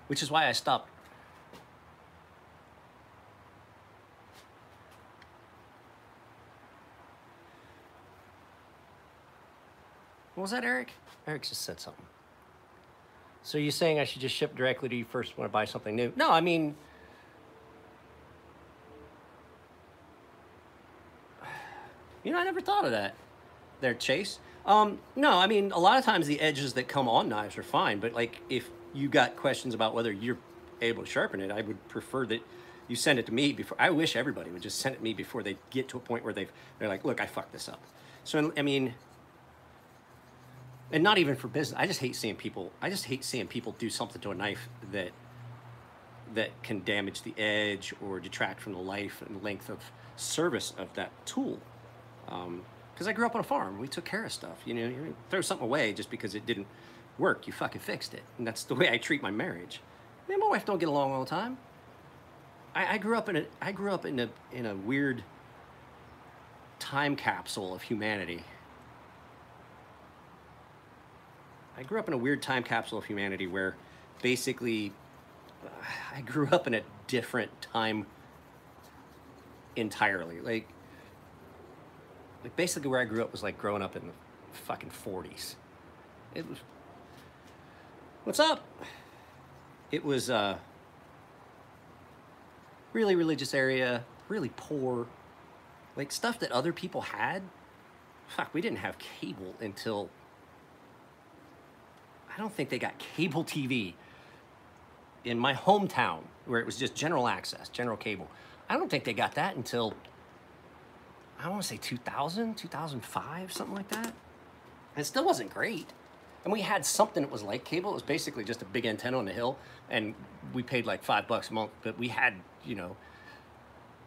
Which is why I stopped. What was that, Eric? Eric just said something. So you're saying I should just ship directly to you first when I buy something new? No, I mean, you know, I never thought of that there, Chase. No, I mean, a lot of times the edges that come on knives are fine, but like if you got questions about whether you're able to sharpen it, I would prefer that you send it to me before. I wish everybody would just send it to me before they get to a point where they're like, look, I fucked this up. So, I mean, and not even for business. I just hate seeing people do something to a knife that can damage the edge or detract from the life and length of service of that tool. Because I grew up on a farm. We took care of stuff. You know, you throw something away just because it didn't work. You fucking fixed it. And that's the way I treat my marriage. Me and my wife don't get along all the time. I grew up in a weird time capsule of humanity. I grew up in a weird time capsule of humanity where basically I grew up in a different time entirely. Like basically where I grew up was like growing up in the fucking 40s. It was, what's up? It was really religious area, really poor, like stuff that other people had. Fuck, we didn't have cable until, I don't think they got cable TV in my hometown where it was just general access, general cable. I don't think they got that until, I want to say 2000, 2005, something like that. It still wasn't great. And we had something that was like cable. It was basically just a big antenna on the hill, and we paid like $5 a month. But we had, you know,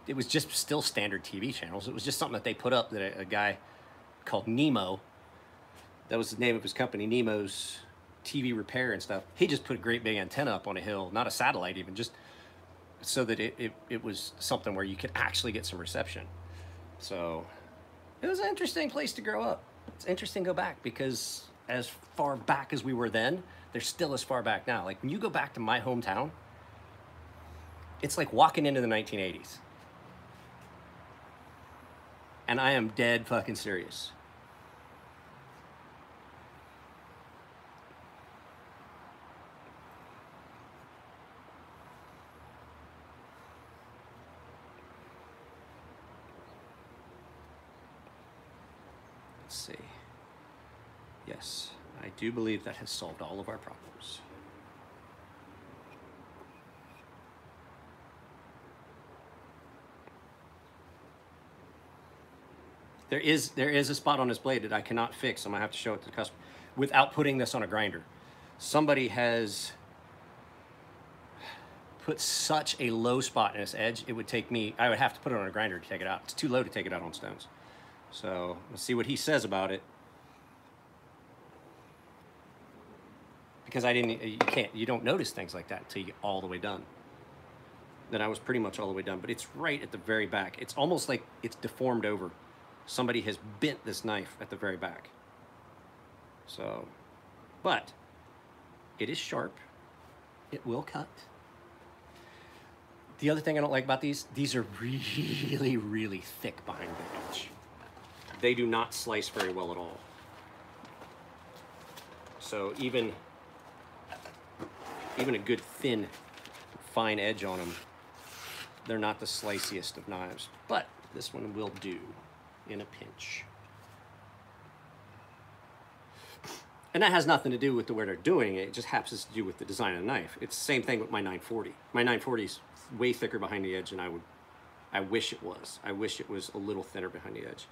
it was just still standard TV channels. It was just something that they put up that a guy called Nemo, that was the name of his company, Nemo's TV repair and stuff. He just put a great big antenna up on a hill, not a satellite even, just so that it was something where you could actually get some reception. So it was an interesting place to grow up. It's interesting to go back because as far back as we were then, they're still as far back now. Like when you go back to my hometown, it's like walking into the 1980s. And I am dead fucking serious. Let's see. Yes, I do believe that has solved all of our problems. There is a spot on this blade that I cannot fix. I'm gonna have to show it to the customer without putting this on a grinder. Somebody has put such a low spot in this edge, it would take me, I would have to put it on a grinder to take it out. It's too low to take it out on stones. So let's see what he says about it. Because you don't notice things like that until you get all the way done. Then I was pretty much all the way done, but it's right at the very back. It's almost like it's deformed over. Somebody has bent this knife at the very back. So, but it is sharp. It will cut. The other thing I don't like about these are really, really thick behind the edge. They do not slice very well at all. So even a good thin, fine edge on them, they're not the sliciest of knives, but this one will do in a pinch. And that has nothing to do with the way they're doing it. It just happens to do with the design of the knife. It's the same thing with my 940. My 940 is way thicker behind the edge than I wish it was. I wish it was a little thinner behind the edge.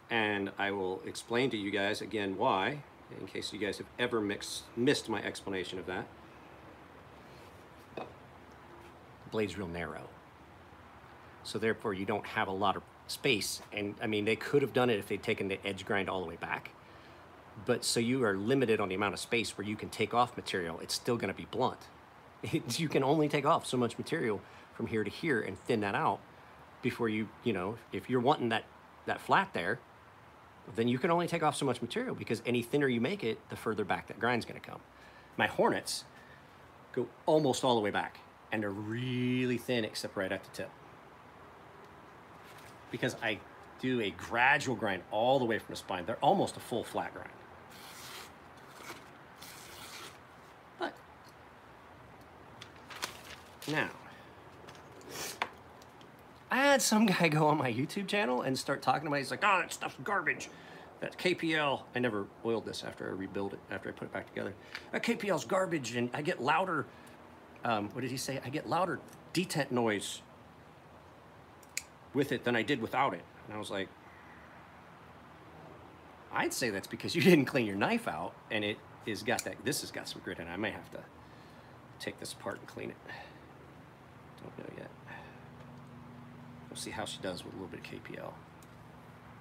And I will explain to you guys again why, in case you guys have ever missed my explanation of that. The blade's real narrow. So therefore you don't have a lot of space. And I mean, they could have done it if they'd taken the edge grind all the way back. But so you are limited on the amount of space where you can take off material. It's still gonna be blunt. You can only take off so much material from here to here and thin that out before you know, if you're wanting that flat there, then you can only take off so much material because any thinner you make it, the further back that grind's gonna come. My Hornets go almost all the way back and they're really thin except right at the tip. Because I do a gradual grind all the way from the spine. They're almost a full flat grind. But now, I had some guy go on my YouTube channel and start talking about it. He's like, oh, that stuff's garbage. That KPL, I never oiled this after I rebuilt it, after I put it back together. That KPL's garbage and I get louder, what did he say? I get louder detent noise with it than I did without it. And I was like, I'd say that's because you didn't clean your knife out and it has got that, this has got some grit in it. I may have to take this apart and clean it. Don't know yet. We'll see how she does with a little bit of KPL.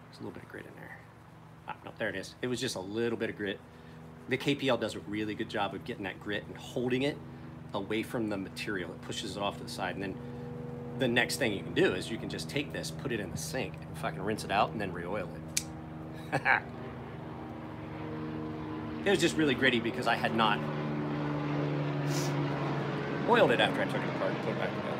There's a little bit of grit in there. Ah, no, there it is. It was just a little bit of grit. The KPL does a really good job of getting that grit and holding it away from the material. It pushes it off to the side, and then the next thing you can do is you can just take this, put it in the sink, and fucking rinse it out, and then re-oil it. It was just really gritty because I had not oiled it after I took it apart and put it back together.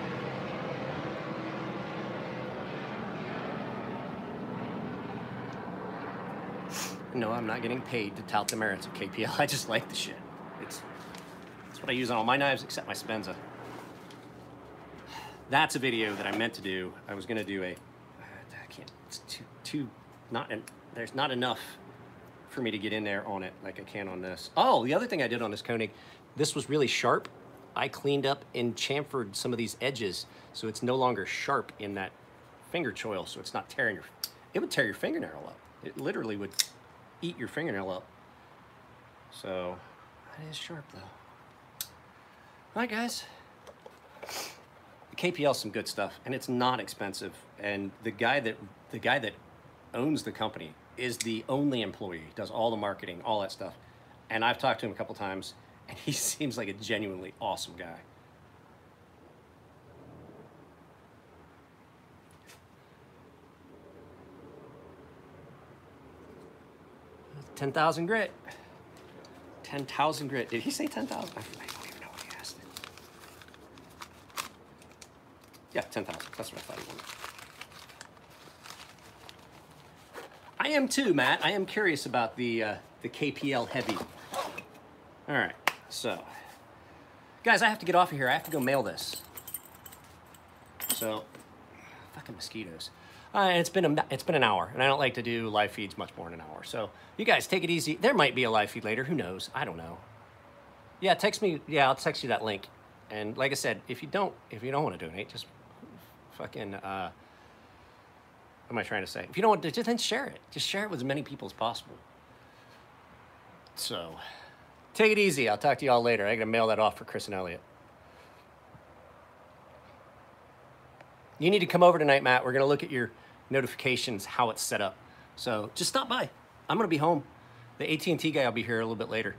No, I'm not getting paid to tout the merits of KPL. I just like the shit. It's what I use on all my knives except my Spenza. That's a video that I meant to do. I was gonna do I can't, it's there's not enough for me to get in there on it like I can on this. Oh, the other thing I did on this Koenig, this was really sharp. I cleaned up and chamfered some of these edges so it's no longer sharp in that finger choil, so it's not tearing it would tear your fingernail up. It literally would eat your fingernail up. So, that is sharp though. All right, guys. The KPL's some good stuff, and it's not expensive. And the guy that owns the company is the only employee, does all the marketing, all that stuff. And I've talked to him a couple times, and he seems like a genuinely awesome guy. 10,000 grit. 10,000 grit. Did he say 10,000? I don't even know what he asked. Yeah, 10,000. That's what I thought he wanted. I am too, Matt. I am curious about the KPL Heavy. All right, so guys, I have to get off of here. I have to go mail this. So, fucking mosquitoes. It's been an hour, and I don't like to do live feeds much more than an hour. So you guys take it easy. There might be a live feed later. Who knows? I don't know. Yeah, text me. Yeah, I'll text you that link. And like I said, if you don't want to donate, just fucking. What am I trying to say? If you don't want to, then share it. Just share it with as many people as possible. So, take it easy. I'll talk to you all later. I gotta mail that off for Chris and Elliot. You need to come over tonight, Matt. We're gonna look at your notifications, how it's set up. So just stop by. I'm gonna be home. The AT&T guy will be here a little bit later.